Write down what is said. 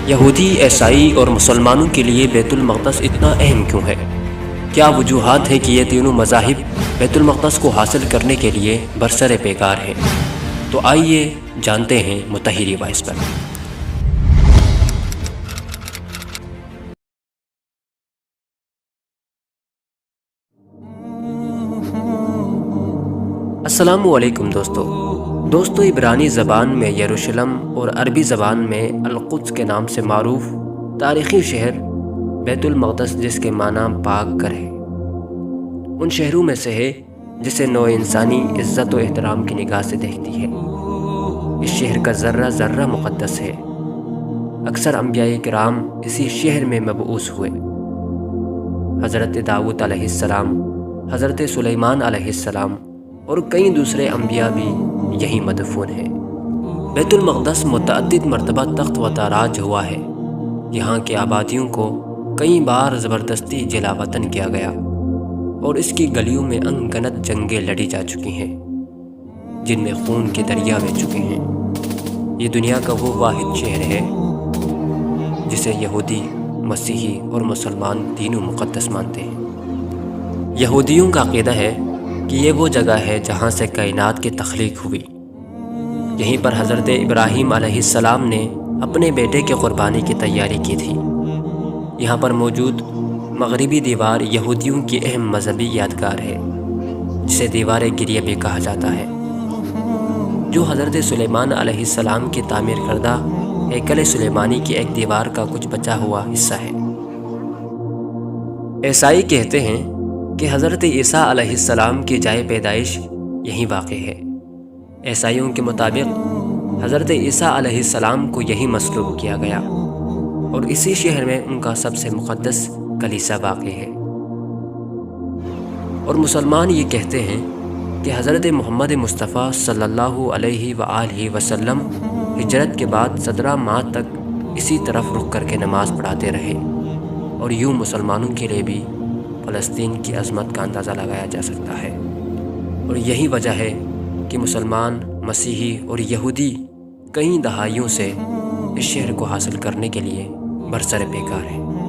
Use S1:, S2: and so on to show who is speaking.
S1: یہودی، عیسائی اور مسلمانوں کے لیے بیت المقدس اتنا اہم کیوں ہے؟ کیا وجوہات ہیں کہ یہ تینوں مذاہب بیت المقدس کو حاصل کرنے کے لیے برسر پیکار ہیں؟ تو آئیے جانتے ہیں مطہری وائس پر۔ السلام علیکم دوستو، عبرانی زبان میں یروشلم اور عربی زبان میں القدس کے نام سے معروف تاریخی شہر بیت المقدس، جس کے معنی پاک گھر ہے، ان شہروں میں سے ہے جسے نوع انسانی عزت و احترام کی نگاہ سے دیکھتی ہے۔ اس شہر کا ذرہ ذرہ مقدس ہے۔ اکثر انبیاء کرام اسی شہر میں مبعوث ہوئے۔ حضرت داؤد علیہ السلام، حضرت سلیمان علیہ السلام اور کئی دوسرے انبیاء بھی یہی مدفون ہیں۔ بیت المقدس متعدد مرتبہ تخت و تاراج ہوا ہے۔ یہاں کے آبادیوں کو کئی بار زبردستی جلا وطن کیا گیا اور اس کی گلیوں میں ان گنت جنگیں لڑی جا چکی ہیں جن میں خون کے دریا بہہ چکے ہیں۔ یہ دنیا کا وہ واحد شہر ہے جسے یہودی، مسیحی اور مسلمان تینوں مقدس مانتے ہیں۔ یہودیوں کا عقیدہ ہے کہ یہ وہ جگہ ہے جہاں سے کائنات کی تخلیق ہوئی۔ یہیں پر حضرت ابراہیم علیہ السلام نے اپنے بیٹے کی قربانی کی تیاری کی تھی۔ یہاں پر موجود مغربی دیوار یہودیوں کی اہم مذہبی یادگار ہے، جسے دیوار گریہ بھی کہا جاتا ہے، جو حضرت سلیمان علیہ السلام کی تعمیر کردہ ہیکل سلیمانی کی ایک دیوار کا کچھ بچا ہوا حصہ ہے۔ عیسائی کہتے ہیں کہ حضرت عیسیٰ علیہ السلام کی جائے پیدائش یہیں واقع ہے۔ عیسائیوں کے مطابق حضرت عیسیٰ علیہ السلام کو یہیں مصلوب کیا گیا اور اسی شہر میں ان کا سب سے مقدس کلیسا واقع ہے۔ اور مسلمان یہ کہتے ہیں کہ حضرت محمد مصطفیٰ صلی اللہ علیہ وآلہ وسلم ہجرت کے بعد 17 ماہ تک اسی طرف رخ کر کے نماز پڑھاتے رہے، اور یوں مسلمانوں کے لیے بھی فلسطین کی عظمت کا اندازہ لگایا جا سکتا ہے۔ اور یہی وجہ ہے کہ مسلمان، مسیحی اور یہودی کئی دہائیوں سے اس شہر کو حاصل کرنے کے لیے برسر پیکار ہیں۔